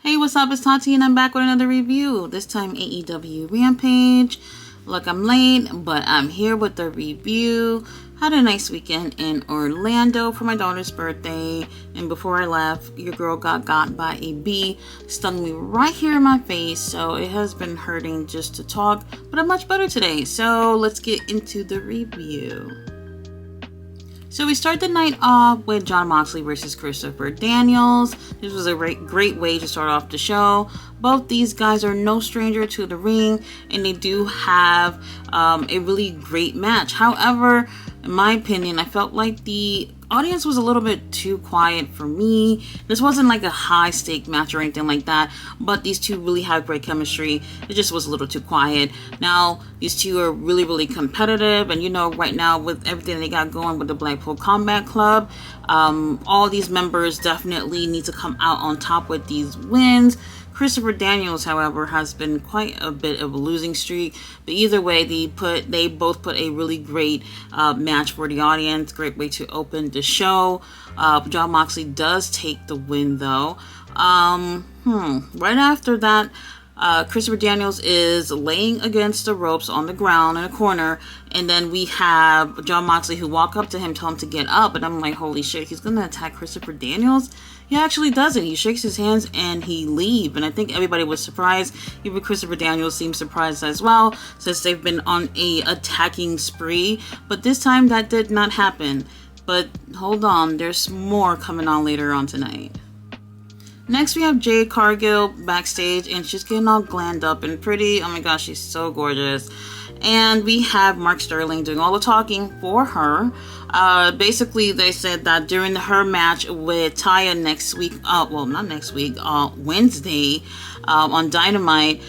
Hey, what's up? It's Tati and I'm back with another review. This time AEW Rampage. Look, I'm late, but I'm here with the review. Had a nice weekend in Orlando for my daughter's birthday. And before I left, your girl got by a bee. Stung me right here in my face. So it has been hurting just to talk. But I'm much better today. So let's get into the review. So we start the night off with Jon Moxley versus Christopher Daniels. This was a great way to start off the show. Both these guys are no stranger to the ring, and they do have a really great match. However, in my opinion, I felt like the audience was a little bit too quiet for me. This wasn't like a high stake match or anything like that, but these two really have great chemistry. It just was a little too quiet. Now, these two are really competitive, and you know, right now with everything they got going with the Blackpool Combat Club, all these members definitely need to come out on top with these wins. Christopher Daniels, however, has been quite a bit of a losing streak. But either way, they both put a really great match for the audience. Great way to open the show. Jon Moxley does take the win, though. Right after that, Christopher Daniels is laying against the ropes on the ground in a corner, and then we have Jon Moxley who walk up to him, tell him to get up, and I'm like, holy shit, he's gonna attack Christopher Daniels? He actually doesn't. He shakes his hands and he leaves, and I think everybody was surprised. Even Christopher Daniels seemed surprised as well, since they've been on a attacking spree, but this time that did not happen. But hold on, there's more coming on later on tonight. Next, we have Jade Cargill backstage, and she's getting all glammed up and pretty. Oh my gosh, she's so gorgeous. And we have Mark Sterling doing all the talking for her. Basically, they said that during her match with Taya next week, Wednesday, on Dynamite,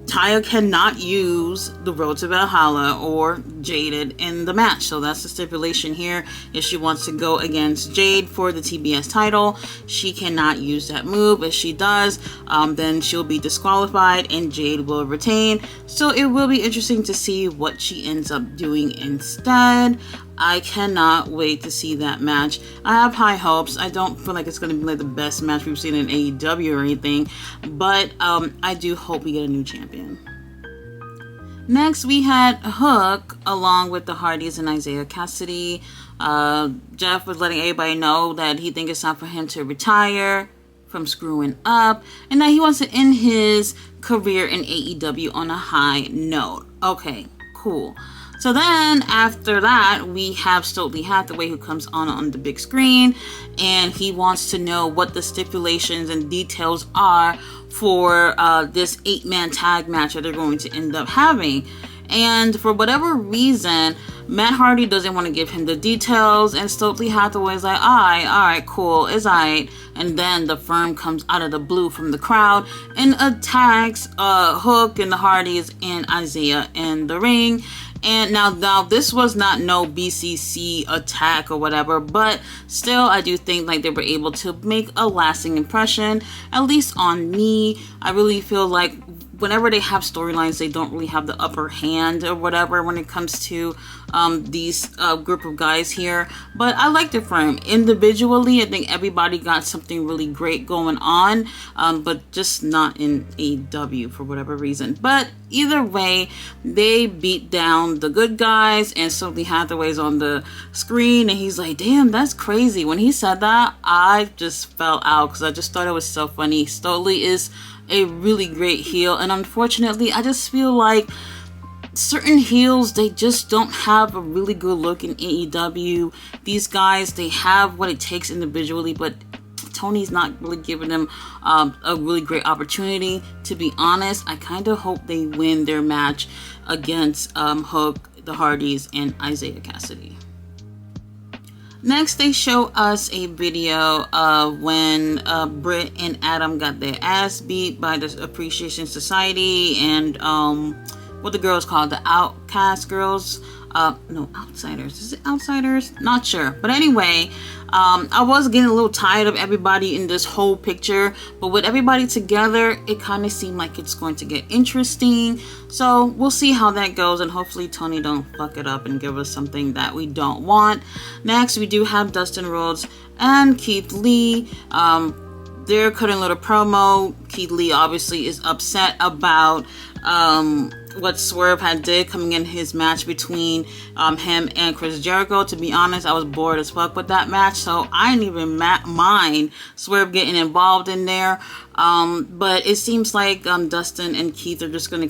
Taya cannot use the Road to Valhalla or Jaded in the match. So that's the stipulation here. If she wants to go against Jade for the TBS title, she cannot use that move. If she does, then she'll be disqualified and Jade will retain. So it will be interesting to see what she ends up doing instead. I cannot wait to see that match. I have high hopes. I don't feel like it's going to be like the best match we've seen in AEW or anything, but I do hope we get a new champion. Next, we had Hook along with the Hardys and Isaiah Cassidy. Jeff was letting everybody know that he thinks it's time for him to retire from screwing up, and that he wants to end his career in AEW on a high note. Okay, cool. So then, after that, we have Stokely Hathaway who comes on the big screen, and he wants to know what the stipulations and details are for this 8-man tag match that they're going to end up having. And for whatever reason, Matt Hardy doesn't want to give him the details, and Stokely Hathaway is like, alright, cool, it's alright. And then the Firm comes out of the blue from the crowd and attacks Hook and the Hardys and Isaiah in the ring. And now this was not no BCC attack or whatever, but still I do think like they were able to make a lasting impression, at least on me. I really feel like whenever they have storylines, they don't really have the upper hand or whatever when it comes to these group of guys here. But I liked it for him. Individually, I think everybody got something really great going on, but just not in AEW for whatever reason. But either way, they beat down the good guys, and Stokely Hathaway's on the screen, and he's like, damn, that's crazy. When he said that, I just fell out because I just thought it was so funny. Stokely is a really great heel, and unfortunately I just feel like certain heels, they just don't have a really good look in AEW. These guys, they have what it takes individually, but Tony's not really giving them a really great opportunity. To be honest, I kind of hope they win their match against Hook, the Hardys, and Isaiah Cassidy. Next, they show us a video of when Britt and Adam got their ass beat by the Appreciation Society and what the girls called the Outcast Girls. No, Outsiders. Is it Outsiders? Not sure. But anyway, I was getting a little tired of everybody in this whole picture, but with everybody together, it kind of seemed like it's going to get interesting. So we'll see how that goes, and hopefully Tony don't fuck it up and give us something that we don't want. Next, we do have Dustin Rhodes and Keith Lee They're cutting a little promo. Keith Lee obviously is upset about what Swerve had did coming in his match between him and Chris Jericho. To be honest, I was bored as fuck with that match, so I didn't even mind Swerve getting involved in there. But it seems like Dustin and Keith are just gonna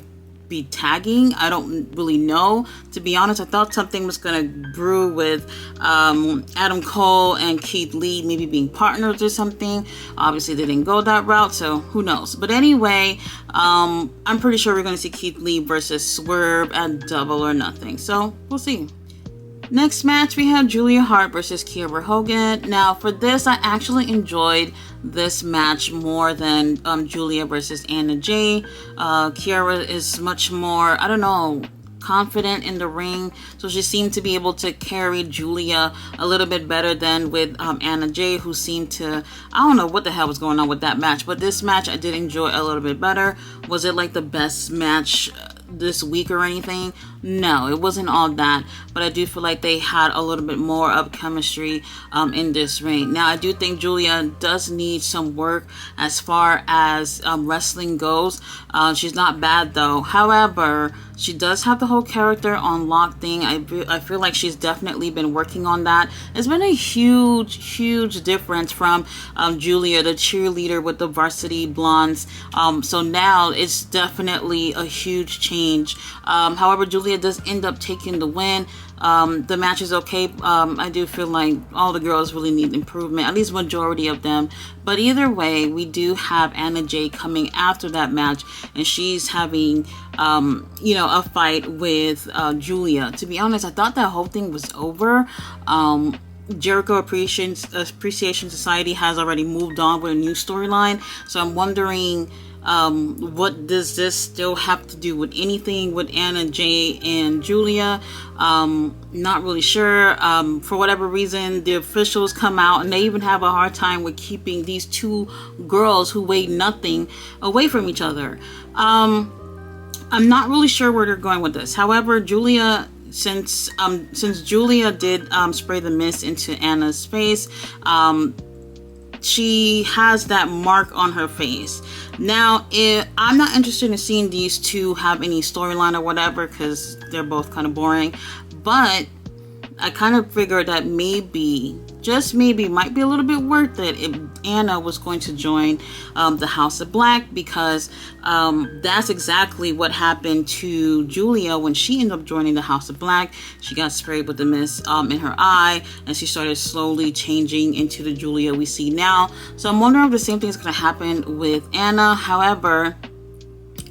be tagging. I don't really know, to be honest. I thought something was gonna brew with Adam Cole and Keith Lee maybe being partners or something. Obviously they didn't go that route, so who knows. But anyway, I'm pretty sure we're gonna see Keith Lee versus Swerve at Double or Nothing, so we'll see. Next match, we have Julia Hart versus Kiera Hogan. Now, for this, I actually enjoyed this match more than Julia versus Anna Jay. Kiera is much more, I don't know, confident in the ring, so she seemed to be able to carry Julia a little bit better than with Anna Jay, who seemed to, I don't know what the hell was going on with that match, but this match I did enjoy a little bit better. Was it like the best match this week or anything? No, it wasn't all that, but I do feel like they had a little bit more of chemistry in this ring. Now, I do think Julia does need some work as far as wrestling goes. She's not bad though. However, she does have the whole character on lock thing. I feel like she's definitely been working on that. It's been a huge difference from Julia, the cheerleader with the varsity blondes. So now it's definitely a huge change. However, Julia does end up taking the win. The match is okay. I do feel like all the girls really need improvement, at least majority of them. But either way, we do have Anna Jay coming after that match, and she's having a fight with Julia. To be honest, I thought that whole thing was over. Jericho Appreciation Society has already moved on with a new storyline, so I'm wondering what does this still have to do with anything with Anna Jay and Julia? Not really sure. For whatever reason, the officials come out and they even have a hard time with keeping these two girls who weigh nothing away from each other. I'm not really sure where they're going with this. However, Julia, since Julia did spray the mist into Anna's face, she has that mark on her face. Now, I'm not interested in seeing these two have any storyline or whatever, because they're both kind of boring, but I kind of figured that maybe, just maybe, might be a little bit worth it if Anna was going to join the House of Black, because that's exactly what happened to Julia when she ended up joining the House of Black. She got sprayed with the mist in her eye, and she started slowly changing into the Julia we see now. So I'm wondering if the same thing is going to happen with Anna. However,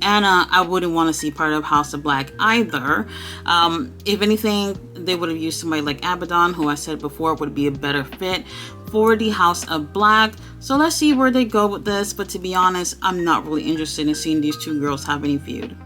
Anna, I wouldn't want to see part of House of Black either. If anything, they would have used somebody like Abaddon, who I said before would be a better fit for the House of Black. So let's see where they go with this. But to be honest, I'm not really interested in seeing these two girls have any feud.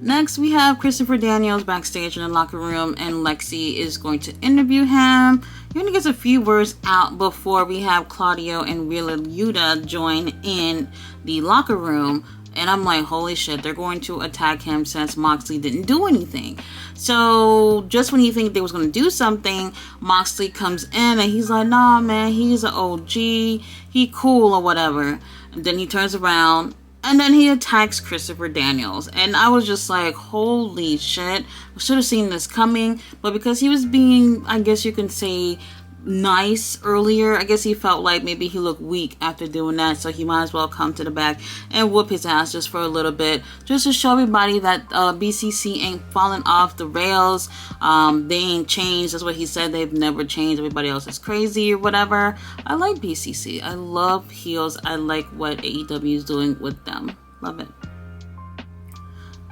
Next, we have Christopher Daniels backstage in the locker room, and Lexi is going to interview him. You're going to get a few words out before we have Claudio and Wheeler Yuta join in the locker room. And I'm like, holy shit, they're going to attack him since Moxley didn't do anything. So just when you think they was going to do something, Moxley comes in and he's like, nah, man, he's an OG. He cool or whatever. And then he turns around and then he attacks Christopher Daniels. And I was just like, holy shit. I should have seen this coming. But because he was being, I guess you can say, nice earlier, I guess he felt like maybe he looked weak after doing that, so he might as well come to the back and whoop his ass just for a little bit, just to show everybody that BCC ain't falling off the rails. They ain't changed. That's what he said. They've never changed. Everybody else is crazy or whatever. I like BCC. I love heels. I like what AEW is doing with them. Love it.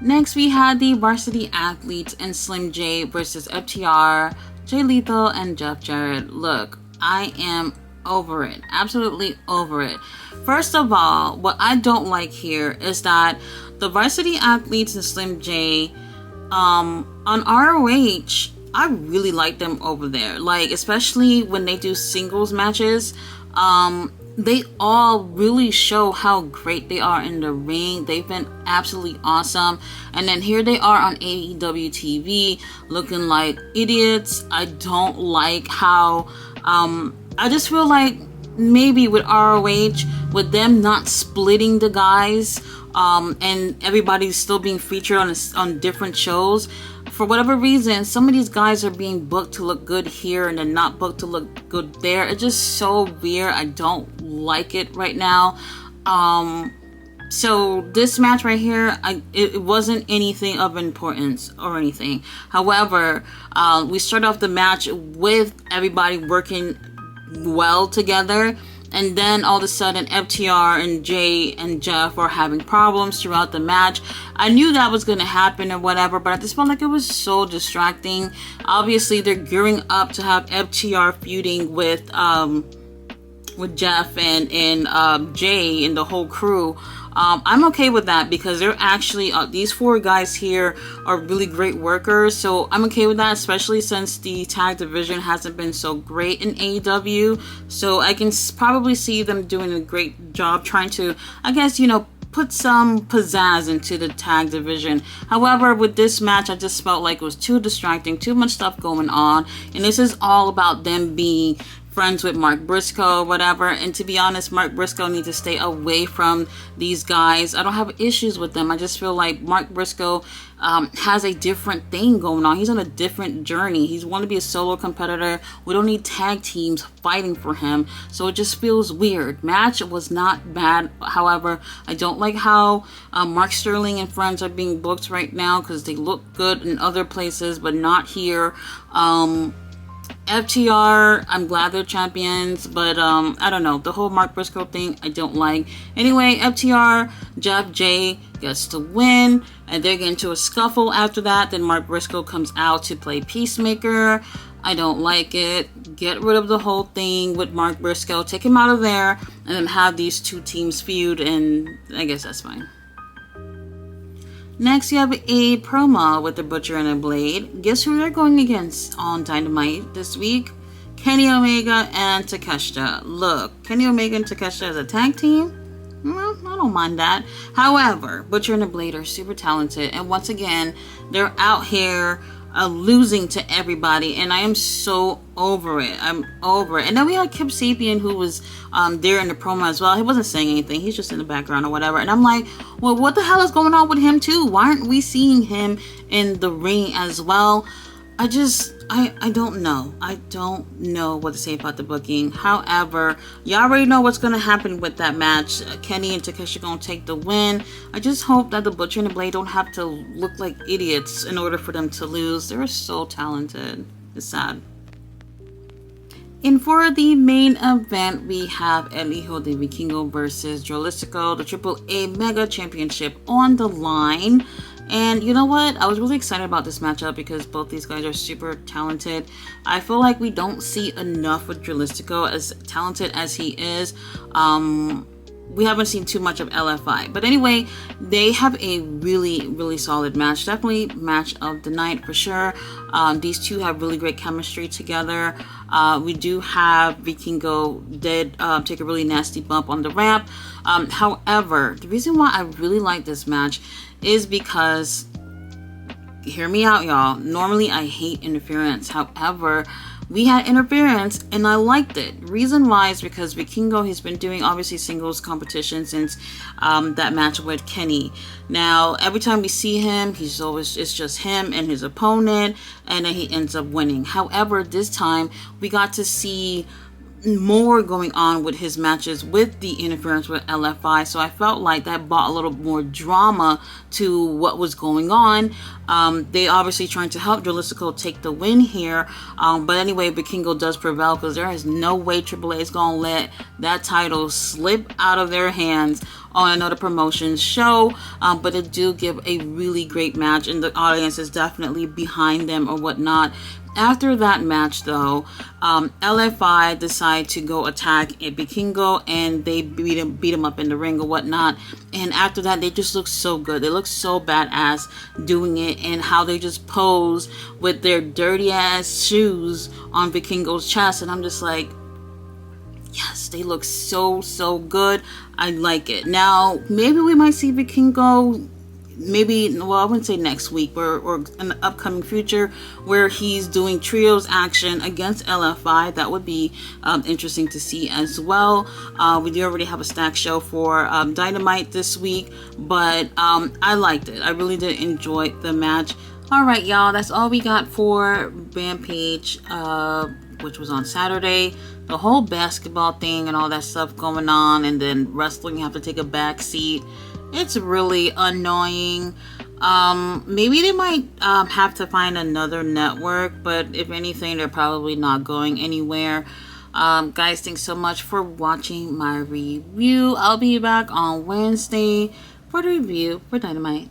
Next, we had the Varsity Athletes and Slim J versus FTR, Jay Lethal, and Jeff Jarrett. Look, I am over it. Absolutely over it. First of all, what I don't like here is that the Varsity Athletes and Slim J on ROH, I really like them over there. Like, especially when they do singles matches. They all really show how great they are in the ring. They've been absolutely awesome. And then here they are on AEW TV looking like idiots. I don't like how I just feel like maybe with ROH, with them not splitting the guys, and everybody's still being featured on different shows, for whatever reason, some of these guys are being booked to look good here and they're not booked to look good there. It's just so weird. I don't like it right now. So this match right here, it wasn't anything of importance or anything. However, we start off the match with everybody working well together, and then all of a sudden FTR and Jay and Jeff are having problems throughout the match. I knew that was going to happen or whatever, but I just felt like it was so distracting. Obviously, they're gearing up to have FTR feuding with Jeff and Jay and the whole crew. I'm okay with that because they're actually, these four guys here are really great workers. So I'm okay with that, especially since the tag division hasn't been so great in AEW. So I can probably see them doing a great job trying to, I guess, put some pizzazz into the tag division. However, with this match, I just felt like it was too distracting, too much stuff going on. And this is all about them being friends with Mark Briscoe, whatever. And to be honest, Mark Briscoe needs to stay away from these guys. I don't have issues with them. I just feel like Mark Briscoe has a different thing going on. He's on a different journey. He's want to be a solo competitor. We don't need tag teams fighting for him. So it just feels weird. Match was not bad. However, I don't like how Mark Sterling and friends are being booked right now because they look good in other places, but not here. FTR, I'm glad they're champions, but I don't know, the whole Mark Briscoe thing I don't like. Anyway, FTR, Jeff, Jay gets to win, and they get into a scuffle after that. Then Mark Briscoe comes out to play Peacemaker. I don't like it. Get rid of the whole thing with Mark Briscoe, take him out of there, and then have these two teams feud, and I guess that's fine. Next, you have a promo with the Butcher and the Blade. Guess who they're going against on Dynamite this week? Kenny Omega and Takeshita. Look, Kenny Omega and Takeshita as a tag team? Well, I don't mind that. However, Butcher and the Blade are super talented. And once again, they're out here losing to everybody. And I am so over it. I'm over it. And then we had Kip Sapien, who was there in the promo as well. He wasn't saying anything. He's just in the background or whatever. And I'm like, well, what the hell is going on with him too? Why aren't we seeing him in the ring as well? I don't know. I don't know what to say about the booking. However, y'all already know what's going to happen with that match. Kenny and Takeshita going to take the win. I just hope that the Butcher and the Blade don't have to look like idiots in order for them to lose. They're so talented. It's sad. And for the main event, we have El Hijo de Vikingo versus Drolistico, the AAA Mega Championship on the line. And you know what? I was really excited about this matchup because both these guys are super talented. I feel like we don't see enough with Drolistico, as talented as he is. We haven't seen too much of LFI. But anyway, they have a really, really solid match. Definitely match of the night for sure. These two have really great chemistry together. We do have Vikingo did take a really nasty bump on the ramp. However, the reason why I really like this match is because, hear me out, y'all. Normally, I hate interference. However, we had interference and I liked it. Reason why is because Vikingo, he's been doing obviously singles competition since that match with Kenny. Now, every time we see him, it's just him and his opponent, and then he ends up winning. However, this time we got to see more going on with his matches with the interference with LFI, so I felt like that brought a little more drama to what was going on. They obviously trying to help Drolistico take the win here, but anyway, Vikingo does prevail because there is no way AAA is gonna let that title slip out of their hands on another promotion's show. But it do give a really great match, and the audience is definitely behind them or whatnot. After that match, though, LFI decide to go attack Vikingo, and they beat him up in the ring or whatnot. And after that, they just look so good. They look so badass doing it, and how they just pose with their dirty ass shoes on Vikingo's chest. And I'm just like, yes, they look so good. I like it. Now, maybe we might see Vikingo maybe, well, I wouldn't say next week, or in the upcoming future, where he's doing trios action against LFI. That would be interesting to see as well. We do already have a stack show for Dynamite this week, but I liked it. I really did enjoy the match. All right, y'all, that's all we got for Rampage, which was on Saturday. The whole basketball thing and all that stuff going on, and then wrestling have to take a back seat. It's really annoying. Maybe they might have to find another network, but if anything, they're probably not going anywhere. Guys, thanks so much for watching my review. I'll be back on Wednesday for the review for Dynamite.